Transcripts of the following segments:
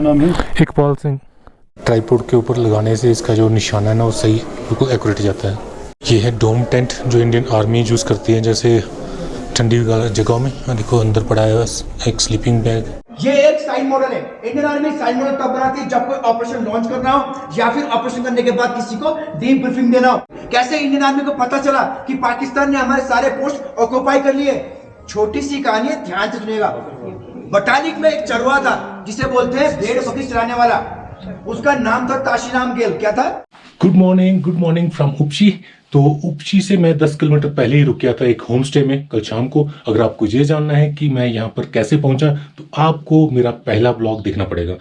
नाम है? इकबाल सिंह। ट्राइपॉड के ऊपर लगाने से इसका जो निशाना है ना वो सही बिल्कुल एक्यूरेट जाता है। ये है डोम टेंट जो इंडियन आर्मी यूज़ करती है जैसे ठंडी जगहों में। देखो अंदर पड़ा है बस एक स्लीपिंग बैग। ये एक साइड मॉडल है। इंडियन आर्मी साइड मॉडल तब बनाती है जब कोई ऑपरेशन लॉन्च करना हो या फिर ऑपरेशन करने के बाद किसी को डीप ब्रीफिंग देना हो। कैसे इंडियन आर्मी को पता चला कि पाकिस्तान ने हमारे सारे पोस्ट ऑक्यूपाई कर लिए। छोटी सी कहानी है, ध्यान से सुनिएगा। बटालिक में एक चरवा था जिसे बोलते हैं भेड़ बकरी चराने वाला। उसका नाम था ताशीराम गेल। क्या था? Good morning from Upchi. तो उपची से मैं 10 किलोमीटर पहले ही रुक गया था एक होम स्टे में कल शाम को। अगर आपको ये जानना है कि मैं यहाँ पर कैसे पहुंचा तो आपको मेरा पहला ब्लॉग देखना पड़ेगा।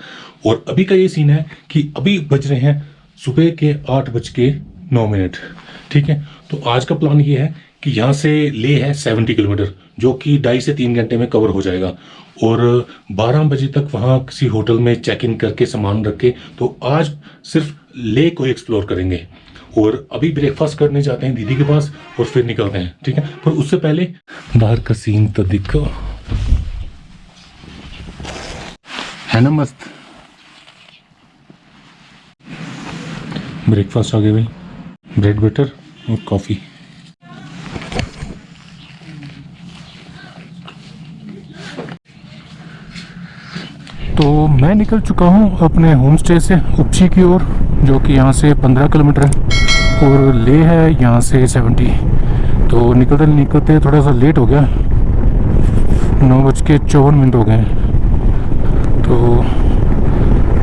और अभी का ये सीन है कि अभी बज रहे हैं सुबह के 8:09। ठीक है, तो आज का प्लान ये है कि यहाँ से ले है 70 किलोमीटर जो कि 2.5 से 3 घंटे में कवर हो जाएगा। और 12 बजे तक वहाँ किसी होटल में चेक इन करके सामान रख के तो आज सिर्फ ले को एक्सप्लोर करेंगे। और अभी ब्रेकफास्ट करने जाते हैं दीदी के पास और फिर निकलते हैं। ठीक है, पर उससे पहले बाहर का सीन तो देखो, है ना मस्त। ब्रेकफास्ट आ गया भाई, ब्रेड बटर और कॉफ़ी। तो मैं निकल चुका हूँ अपने होम स्टे से उपची की ओर जो कि यहाँ से 15 किलोमीटर है और ले है यहाँ से 70। तो निकलते थोड़ा सा लेट हो गया, 9:54 हो गए। तो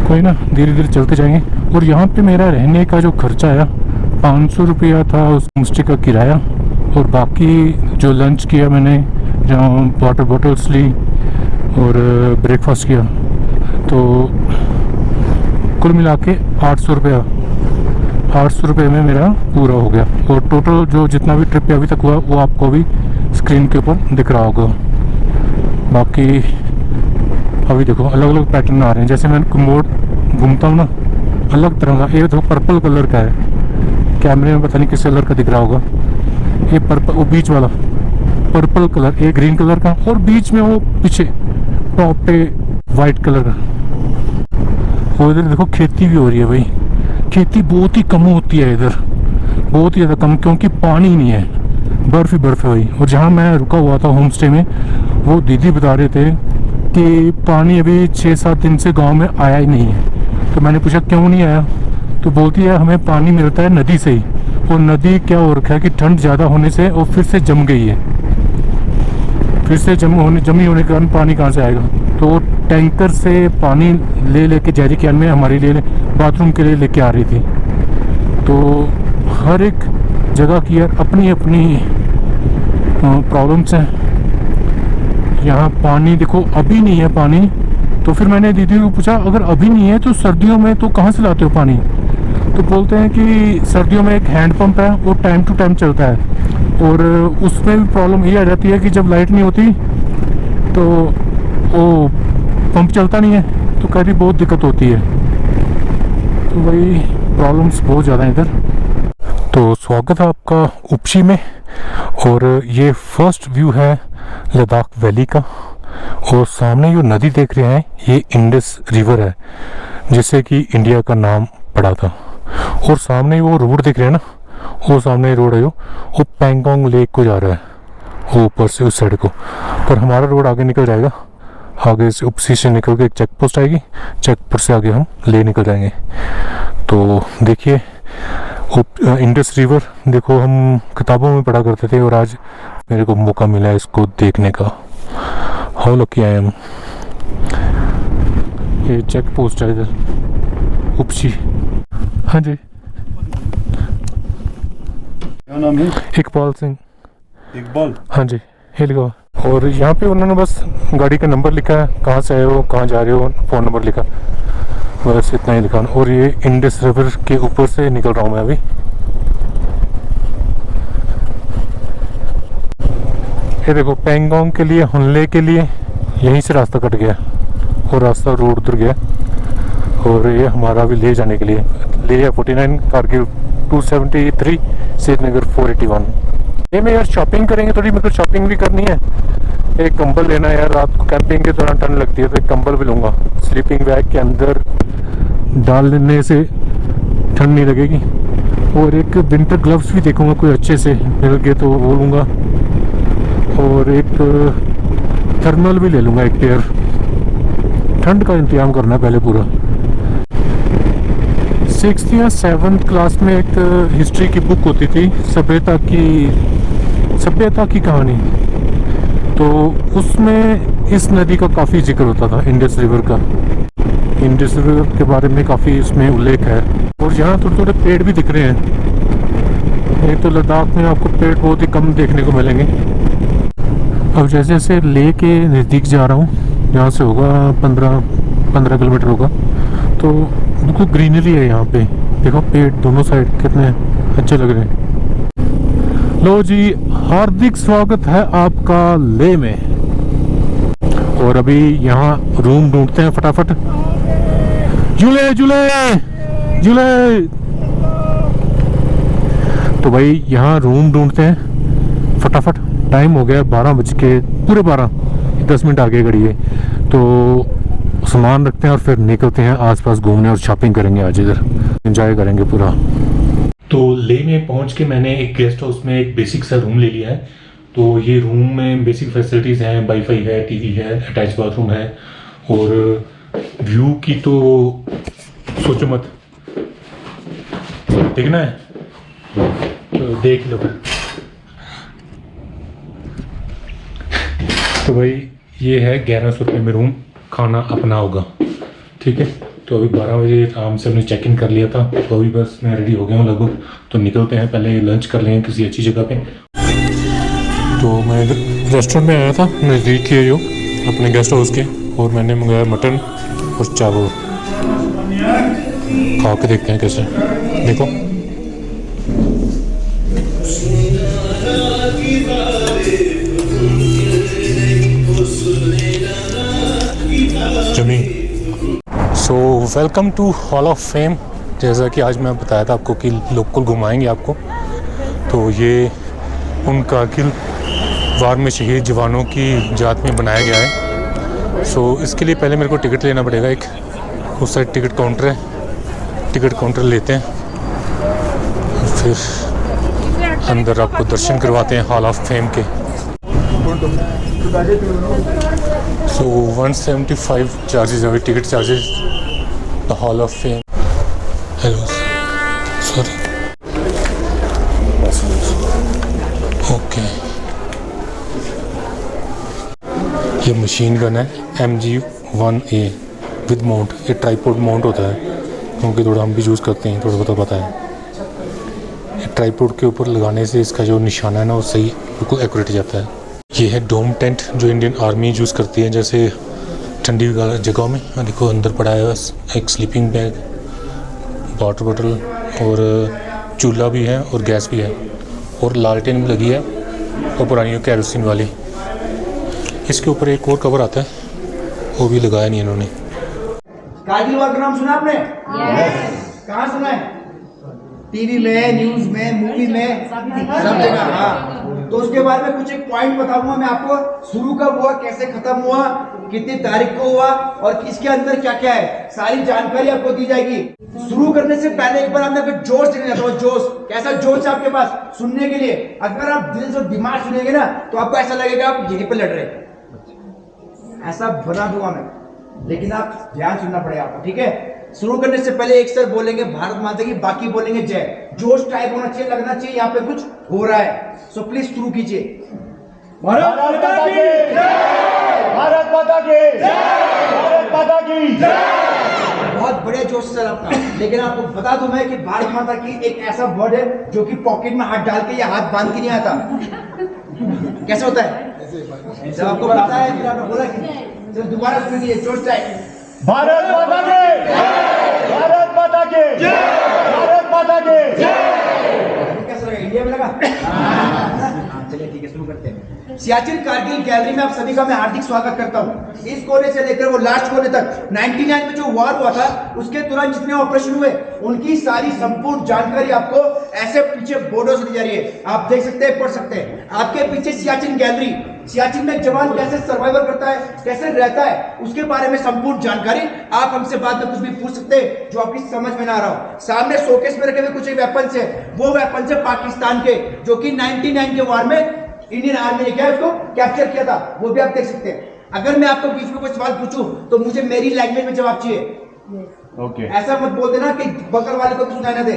कोई ना, धीरे धीरे चलते जाएंगे। और यहाँ पे मेरा रहने का जो खर्चा आया 500 रुपया था उस होम स्टे का किराया। और बाकी जो लंच किया मैंने, जहाँ वाटर बॉटल्स ली और ब्रेकफास्ट किया, तो कुल मिला के 800 रुपये में मेरा पूरा हो गया। और टोटल जो जितना भी ट्रिप पे अभी तक हुआ वो आपको भी स्क्रीन के ऊपर दिख रहा होगा। बाकी अभी देखो अलग अलग पैटर्न आ रहे हैं। जैसे मैं मोड़ घूमता हूँ ना, अलग तरह का। ये देखो पर्पल कलर का है, कैमरे में पता नहीं किस कलर का दिख रहा होगा। ये पर्पल, वो बीच वाला पर्पल कलर, ये ग्रीन कलर का, और बीच में वो पीछे टॉप पे वाइट कलर का। और इधर देखो खेती भी हो रही है भाई। खेती बहुत ही कम होती है इधर, बहुत ही ज़्यादा कम, क्योंकि पानी नहीं है, बर्फ़ ही बर्फ़ है भाई। और जहाँ मैं रुका हुआ था होम स्टे में, वो दीदी बता रहे थे कि पानी अभी 6-7 दिन से गांव में आया ही नहीं है। तो मैंने पूछा क्यों नहीं आया, तो बोलती है हमें पानी मिलता है नदी से ही। और नदी क्या हो रखा है कि ठंड ज़्यादा होने से वो फिर से जम गई है। फिर से जमी होने के कारण पानी कहाँ से आएगा। तो टैंकर से पानी लेके जैरी कैन में हमारे लिए बाथरूम के लिए लेके आ रही थी। तो हर एक जगह की यार अपनी अपनी प्रॉब्लम्स हैं। यहाँ पानी देखो अभी नहीं है पानी। तो फिर मैंने दीदी को पूछा अगर अभी नहीं है तो सर्दियों में तो कहाँ से लाते हो पानी। तो बोलते हैं कि सर्दियों में एक हैंड पंप है, वो टाइम टू टाइम चलता है। और उसमें भी प्रॉब्लम ये आ जाती है कि जब लाइट नहीं होती तो वो पंप चलता नहीं है, तो कभी बहुत दिक्कत होती है। तो भाई प्रॉब्लम्स बहुत ज़्यादा हैं इधर। तो स्वागत है आपका उपची में। और ये फर्स्ट व्यू है लद्दाख वैली का। और सामने जो नदी देख रहे हैं ये इंडस रिवर है जिससे कि इंडिया का नाम पड़ा था। और सामने वो रोड देख रहे हैं ना, वो सामने रोड है वो पैंगोंग लेक को जा रहा है, वो ऊपर से उस साइड को। पर हमारा रोड आगे निकल जाएगा, आगे से उपसी से निकल के एक चेक पोस्ट आएगी, चेक पोस्ट से आगे हम ले निकल जाएंगे। तो देखिए इंडस रिवर देखो, हम किताबों में पढ़ा करते थे और आज मेरे को मौका मिला है इसको देखने का। How lucky I am. ये चेक पोस्ट है इधर उपसी। हाँ जी, क्या नाम है? इकबाल सिंह। इकबाल? हाँ जी, ये लिखा। और यहाँ पे उन्होंने बस गाड़ी का नंबर लिखा है, कहाँ से आए हो, कहाँ जा रहे हो, फ़ोन नंबर लिखा, बस इतना ही लिखा। और ये इंडस रिवर के ऊपर से निकल रहा हूँ मैं अभी। ये देखो पैंगोंग के लिए, हुनले के लिए यहीं से रास्ता कट गया और रास्ता रोड उधर गया। और ये हमारा भी ले जाने के लिए ले 49, कारगिल 273, श्रीनगर 481। ये मैं यार शॉपिंग करेंगे थोड़ी, मेरे को शॉपिंग भी करनी है। एक कंबल लेना है यार, रात को कैंपिंग के दौरान ठंड लगती है तो एक कंबल भी लूँगा। स्लीपिंग बैग के अंदर डालने से ठंड नहीं लगेगी। और एक विंटर ग्लव्स भी देखूंगा कोई अच्छे से मिल गए तो वो लूँगा। और एक थर्मल भी ले लूँगा एक पेयर। ठंड का इंतजाम करना है पहले पूरा। 6th या 7th क्लास में एक हिस्ट्री की बुक होती थी, सभ्यता की कहानी। तो उसमें इस नदी का काफ़ी जिक्र होता था, इंडस रिवर का। इंडस रिवर के बारे में काफ़ी उसमें उल्लेख है। और यहाँ थोड़े थोड़े पेड़ भी दिख रहे हैं। एक तो लद्दाख में आपको पेड़ बहुत ही कम देखने को मिलेंगे। अब जैसे जैसे ले के नज़दीक जा रहा हूँ, यहाँ से होगा 15 किलोमीटर होगा, तो बिल्कुल ग्रीनरी है यहाँ पे। देखो पेड़ दोनों साइड कितने अच्छे लग रहे हैं। लो जी, हार्दिक स्वागत है आपका ले में। और अभी यहाँ रूम ढूंढते हैं फटाफट। जुले जुले जुले। तो भाई यहाँ रूम ढूंढते हैं फटाफट। टाइम हो गया 12 बज के पूरे 12, 10 मिनट आगे घड़ी है। तो सामान रखते हैं और फिर निकलते हैं आसपास घूमने और शॉपिंग करेंगे। आज इधर एंजॉय करेंगे पूरा। तो ले में पहुंच के मैंने एक गेस्ट हाउस में एक बेसिक सा रूम ले लिया है। तो ये रूम में बेसिक फैसिलिटीज़ हैं, वाईफाई है, टीवी है, अटैच बाथरूम है। और व्यू की तो सोचो मत, देखना है तो देख लो। तो भाई ये है 1100 रुपये में रूम, खाना अपना होगा, ठीक है। तो अभी 12 बजे आराम से हमने चेक इन कर लिया था, तो अभी बस मैं रेडी हो गया हूँ लगभग। तो निकलते हैं, पहले लंच कर लेंगे किसी अच्छी जगह पे। तो मैं रेस्टोरेंट में आया था, नज़दीक ही है जो अपने गेस्ट हाउस के, और मैंने मंगाया मटन और चावल। खा के देखते हैं कैसे। देखो जमी। So welcome to hall of fame. जैसा कि आज मैं बताया था आपको कि लोकल घुमाएंगे आपको। तो ये उन कारगिल वार में शहीद जवानों की याद में बनाया गया है। सो इसके लिए पहले मेरे को टिकट लेना पड़ेगा। एक उस साइड टिकट काउंटर है, टिकट काउंटर लेते हैं, फिर अंदर आपको दर्शन करवाते हैं हॉल ऑफ फेम के। सो 175 चार्जेस अभी ticket charges the hall of fame. Hello sorry, okay. ये मशीन गन है MG1A विद माउंट। ये ट्राईपोड माउंट होता है, क्योंकि थोड़ा हम भी यूज़ करते हैं, थोड़ा बहुत पता है। ये ट्राईपोड के ऊपर लगाने से इसका जो निशाना है ना वो सही बिल्कुल एक्यूरेट जाता है। ये है डोम टेंट जो इंडियन आर्मी यूज़ करती है, जैसे ठंडी जगहों में। देखो अंदर पड़ा है बस एक स्लीपिंग बैग, वाटर बोतल, और चूल्हा भी है और गैस भी है, और लालटेन भी लगी है, और पुरानी कैरोसिन वाली। इसके ऊपर एक और कवर आता है, वो भी लगाया नहीं इन्होंने। कारगिल वार का नाम सुना आपने? कहाँ सुना है? टीवी में, न्यूज में, मूवी में, सब जगह। हाँ, तो उसके बारे में कुछ एक पॉइंट बताऊंगा मैं आपको। शुरू कब हुआ, कैसे खत्म हुआ, कितनी तारीख को हुआ, और इसके अंदर क्या क्या है, सारी जानकारी आपको दी जाएगी। शुरू करने से पहले एक बार हमने जोश देखने जाता हूँ। जोश, कैसा जोश है आपके पास सुनने के लिए? अगर आप दिल से दिमाग सुनेंगे ना तो आपको ऐसा लगेगा आप यहीं पर लड़ रहे हैं। ऐसा बना दूंगा मैं, लेकिन आप ध्यान सुनना पड़ेगा आपको, ठीक है। शुरू करने से पहले एक सर बोलेंगे भारत माता की, बाकी बोलेंगे जय। जोश टाइप होना चाहिए, लगना चाहिए यहाँ पे कुछ हो रहा है। सो प्लीज शुरू कीजिए। भारत माता की जय, भारत माता की जय, भारत माता की जय। बहुत बड़े जोश सर आपका, लेकिन आपको बता दूं मैं कि भारत माता की एक ऐसा वर्ड है जो कि पॉकेट में हाथ डाल के या हाथ बांध के नहीं आता। कैसे होता है? जब आपको पता है फिर आपने बोला कि जब दोबारा सुनिए जोश टाइप। भारत माता की जय, भारत माता की जय, भारत माता की जय। कैसा लगेगा? इंडिया में लगा? चलिए ठीक है, शुरू करते हैं। सियाचिन कारगिल गैलरी में आप सभी का मैं हार्दिक स्वागत करता हूँ। इस कोने से लेकर वो लास्ट कोने तक 99 में जो वॉर हुआ था उसके तुरंत जितने ऑपरेशन हुए उनकी सारी संपूर्ण जानकारी आपको ऐसे पीछे बोर्डों से दी जा रही है। आप देख सकते हैं, पढ़ सकते हैं। आपके पीछे सियाचिन गैलरी, सियाचिन में एक जवान कैसे सर्वाइवर करता है, कैसे रहता है, उसके बारे में संपूर्ण जानकारी आप हमसे बाद में कुछ भी पूछ सकते हैं जो आपकी समझ में ना आ रहा हो। सामने शोकेस में रखे हुए कुछ वेपन्स है, वो वेपन्स है पाकिस्तान के, जो कि 99 के वॉर में इंडियन आर्मी ने क्या उसको कैप्चर किया था, वो भी आप देख सकते हैं। अगर मैं आपको बीच में कोई सवाल पूछूं तो मुझे मेरी लैंग्वेज में जवाब चाहिए। ओके, ऐसा मत बोल देना कि बगल वाले को भी सुनाई ना दे।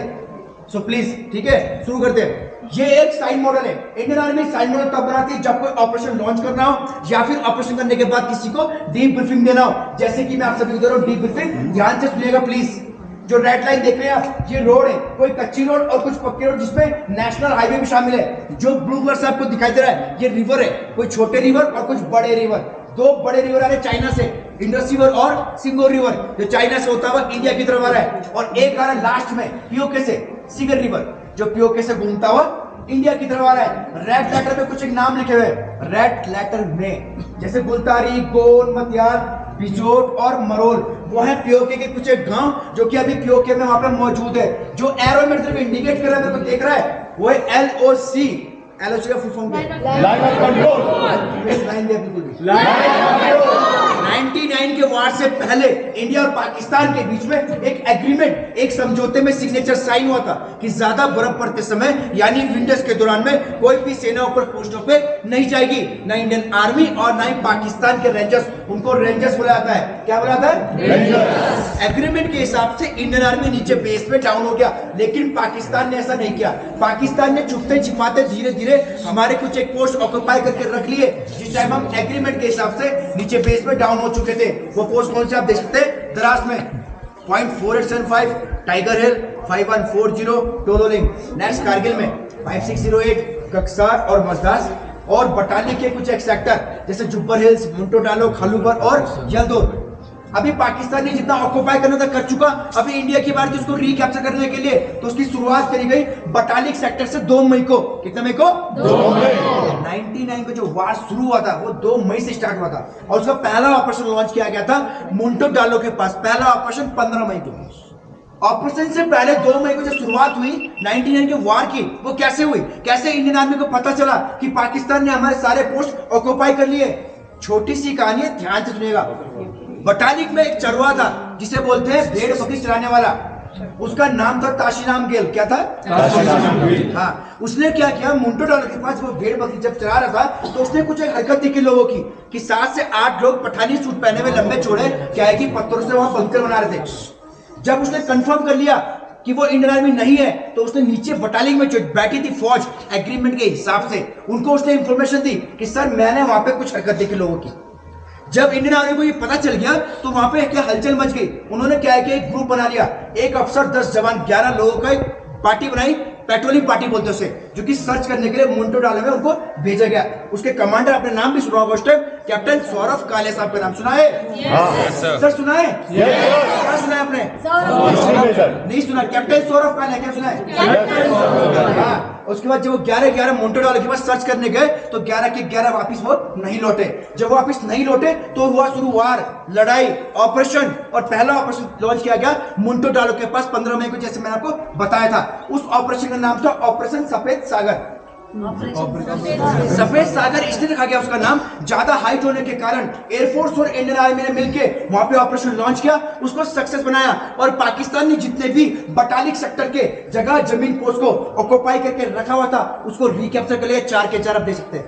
सो प्लीज, ठीक है, शुरू करते हैं। ये एक साइन मॉडल है। इंडियन आर्मी साइन मॉडल तब बनाती है जब कोई ऑपरेशन लॉन्च करना हो या फिर ऑपरेशन करने के बाद किसी को डीप ब्रीफिंग देना हो। जैसे कि मैं आप सभी को दे रहा हूं डीप ब्रीफिंग, ध्यान से सुनिएगा प्लीज। जो रेड लाइन देख रहे हैं आप, ये रोड है, कोई कच्ची रोड और कुछ पक्के रोड जिसमें नेशनल हाईवे भी शामिल है। जो ब्लू कलर से आपको दिखाई दे रहा है ये रिवर है, कोई छोटे रिवर और कुछ बड़े रिवर। दो बड़े रिवर आ रहे चाइना से, इंडस रिवर और सिंगोर रिवर, जो चाइना से होता हुआ इंडिया की तरफ आ रहा है, और एक आ रहा है लास्ट में पीओके से सिगर रिवर, जो पीओके से घूमता हुआ इंडिया की तरफ आ रहा है। रेड लेटर में कुछ एक नाम लिखे हुए हैं, रेड लेटर में, जैसे गुलतारी, गोन, मतियार, बिजोट और मरोल, वो है पीओके के कुछ एक गांव जो कि अभी पीओके में वहां पर मौजूद है। जो एरो मेरे तरफ इंडिकेट कर रहा है, मेरे को देख रहा है, वो है एलओसी। एलओसी का फुल फॉर्म क्या है? Line of control. लाइन दिया बिल्कुल भी। Line of control. 99 के वार से पहले इंडिया और पाकिस्तान के बीच में एक एग्रीमेंट, एक समझौते में सिग्नेचर साइन हुआ था कि ज्यादा बर्फ पड़ते समय यानी विंटर्स के दौरान में कोई भी सेना ऊपर पोस्टों पे नहीं जाएगी, ना इंडियन आर्मी और ना ही पाकिस्तान के रेंजर्स। उनको रेंजर्स बोला जाता है। क्या बोला जाता है? रेंजर्स। एग्रीमेंट के हिसाब से इंडियन आर्मी नीचे बेस पे डाउन हो गया, लेकिन पाकिस्तान ने ऐसा नहीं किया। पाकिस्तान ने छुपते छिपाते धीरे धीरे हमारे कुछ एक पोस्ट ऑक्यूपाई करके रख लिए, जिस टाइम हम एग्रीमेंट के हिसाब से नीचे बेस में डाउन हो चुके थे। वो पोस्ट कौन से आप देख सकते हैं? द्रास में .4875, टाइगर हिल 5140, टोलोलिंग। नेक्स्ट कारगिल में 5608, कक्सार और मजदास, और बटाली के कुछ एक सेक्टर जैसे जुब्बर हिल्स, मुंटो डालो, खालूबर और यलदौर। अभी पाकिस्तान ने जितना ऑक्यूपाई करना था कर चुका। अभी इंडिया की बात उसको रिकैप्चर करने के लिए तो उसकी शुरुआत करी गई बटालिक सेक्टर से 2 मई को। कितने मई को? 2 मई। 99 को जो वार शुरू हुआ था वो 2 मई से स्टार्ट हुआ था, और उसका पहला ऑपरेशन लॉन्च किया गया था मुंटो डालो के पास। पहला ऑपरेशन 15 मई को। ऑपरेशन से पहले 2 मई को जब शुरुआत हुई 99 के वार की, वो कैसे हुई? कैसे इंडियन आर्मी को पता चला कि पाकिस्तान ने हमारे सारे पोस्ट ऑक्यूपाई कर लिए? छोटी सी कहानी है, ध्यान से सुनिएगा। बटालिक में एक चरवा था जिसे बोलते हैं भेड़ बकरी चराने वाला, उसका नाम था ताशीराम गेल। क्या था? ताशीराम गेल। हाँ, उसने क्या किया, मुंटो डालो के पास वो भेड़ बकरी जब चरा रहा था तो उसने कुछ एक हरकत देखी लोगों की कि 7 से 8 लोग पठानी सूट पहने हुए लंबे चौड़े क्या है कि पत्थरों से वहां बंकर बना रहे थे। जब उसने कंफर्म कर लिया कि वो इंडियन आर्मी नहीं है तो उसने नीचे बटालियन में जो बैठी थी फौज एग्रीमेंट के हिसाब से, उनको उसने इंफॉर्मेशन दी कि सर मैंने वहां पे कुछ हरकत देखी लोगों की। जब इंडियन आर्मी को ये पता चल गया तो वहां पे क्या हलचल मच गई। उन्होंने क्या किया, एक ग्रुप बना लिया, एक अफसर 10 जवान 11 लोगों का एक पार्टी बनाई, पेट्रोलिंग पार्टी बोलते हैं उसे, जो कि सर्च करने के लिए मुंटो डालो में उनको भेजा गया। उसके कमांडर, अपने नाम भी सुना होगा उस टाइम, कैप्टन सौरभ काले साहब का नाम सुना है? सर सुना है? क्या सुना है आपने? नहीं सुना? कैप्टन सौरभ काले, क्या सुना है? उसके बाद जब वो 11 मुंटो डालो के पास सर्च करने गए तो 11 के 11 वापिस वो नहीं लौटे। जब वापिस नहीं लौटे तो हुआ शुरू वार, लड़ाई, ऑपरेशन, और पहला ऑपरेशन लॉन्च किया गया मुंटो डालो के पास 15 मई को, जैसे मैंने आपको बताया था। उस ऑपरेशन का नाम था ऑपरेशन सफेद सागर। सफेद सागर इसलिए रखा गया उसका नाम, ज्यादा हाइट होने के कारण एयरफोर्स और इंडियन आर्मी ने मिलकर वहां पे ऑपरेशन लॉन्च किया, उसको सक्सेस बनाया, और पाकिस्तान ने जितने भी बटालिक सेक्टर के जगह जमीन पोस्ट को ऑक्यूपाई करके रखा हुआ था उसको रिकैप्चर कर लिया। 4 के 4 आप देख सकते हैं।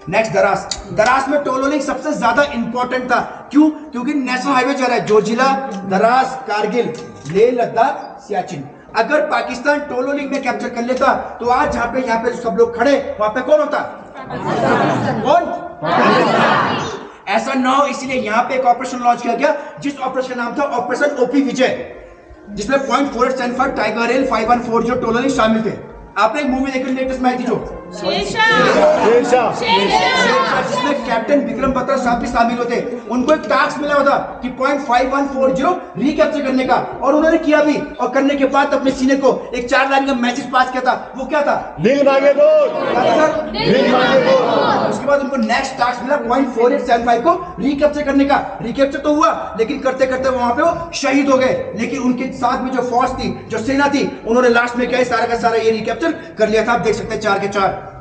नेक्स्ट दरास। दरास में टोलोलिंग सबसे ज्यादा इंपॉर्टेंट था। क्यों? क्योंकि नेशनल हाईवे जा रहा है, जोजिला, दरास, कारगिल, लेह लद्दाख, सियाचिन। अगर पाकिस्तान टोलोलिंग में कैप्चर कर लेता तो आज जहां पे यहाँ पे सब लोग खड़े वहां पे कौन होता? कौन? ऐसा ना हो इसलिए यहाँ पे एक ऑपरेशन लॉन्च किया गया जिस ऑपरेशन का नाम था ऑपरेशन ओपी विजय, जिसमें .4875, टाइगर हिल 5140 टोलोलिंग शामिल थे। आपने एक मूवी देखी लेटेस्ट में आई थी जो जिसमें कैप्टन विक्रम बत्रा साहब भी शामिल होते। उनको एक टास्क मिला हुआ था कि 0.5140 रिकैप्चर करने का, और उन्होंने किया भी, और करने के बाद अपने सीनियर को एक 4 लाइन का मैसेज पास किया था। वो क्या था? दिल मांगे तो क्या था सर? दिल मांगे तो। उसके बाद उनको नेक्स्ट टास्क मिला 0.4875 को रिकैप्चर करने का। रिकैप्चर तो हुआ, लेकिन करते करते वहां पे वो शहीद हो गए। लेकिन उनके साथ में जो फौज थी, जो सेना थी, उन्होंने लास्ट में क्या है, सारा का सारा ये रिकैप्चर कर लिया था। आप देख सकते हैं 4 के 4।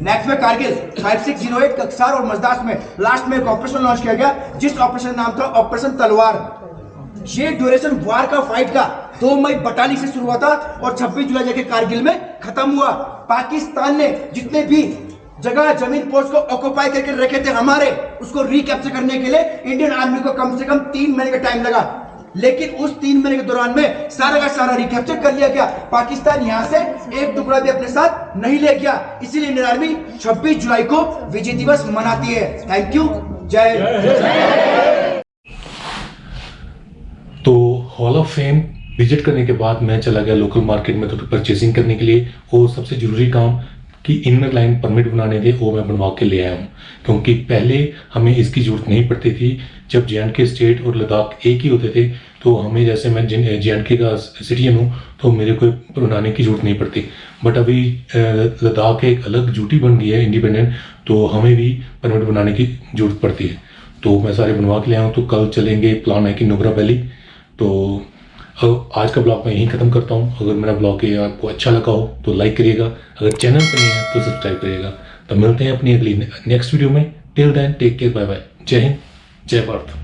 नेक्स्ट में कारगिल 5608 कक्सार और मजदास में लास्ट में एक ऑपरेशन लॉन्च किया गया, जिस ऑपरेशन का नाम था ऑपरेशन तलवार। ये ड्यूरेशन वार का फाइट का 2 मई 42 से शुरू हुआ था और 26 जुलाई जाके कारगिल में खत्म हुआ। पाकिस्तान ने जितने भी जगह जमीन पोस्ट को ऑक्युपाई करके रखे थे हमारे, उसको रिकैप्चर करने के लिए इंडियन आर्मी को कम से कम 3 महीने का टाइम लगा। लेकिन उस 3 महीने के दौरान में सारा का सारा रिकैप्चर कर लिया गया। पाकिस्तान यहां से एक टुकड़ा भी अपने साथ नहीं ले गया। इसीलिए इंडियन आर्मी 26 जुलाई को विजय दिवस मनाती है। Thank you. जय हिंद। तो हॉल ऑफ फेम विजिट करने के बाद मैं चला गया लोकल मार्केट में थोड़ी परचेसिंग करने के लिए, और सबसे ज़रूरी काम कि इनर लाइन परमिट बनाने थे वो मैं बनवा के ले आया हूँ, क्योंकि पहले हमें इसकी ज़रूरत नहीं पड़ती थी। जब जे स्टेट और लद्दाख एक ही होते थे तो हमें, जैसे मैं जे का सिटीजन हूँ, तो मेरे को बनाने की ज़रूरत नहीं पड़ती। बट अभी लद्दाख एक अलग ड्यूटी बन गई है इंडिपेंडेंट, तो हमें भी परमिट बनाने की ज़रूरत पड़ती है। तो मैं सारे बनवा के ले आया हूँ। तो कल चलेंगे, प्लान है कि नुब्रा वैली। तो आज का ब्लॉग मैं यहीं ख़त्म करता हूँ। अगर मेरा ब्लॉग ये आपको अच्छा लगा हो तो लाइक करिएगा, अगर चैनल पर नहीं है तो सब्सक्राइब करिएगा। तो मिलते हैं अपनी अगली नेक्स्ट वीडियो में। Till then take care, bye bye. जय हिंद, जय भारत।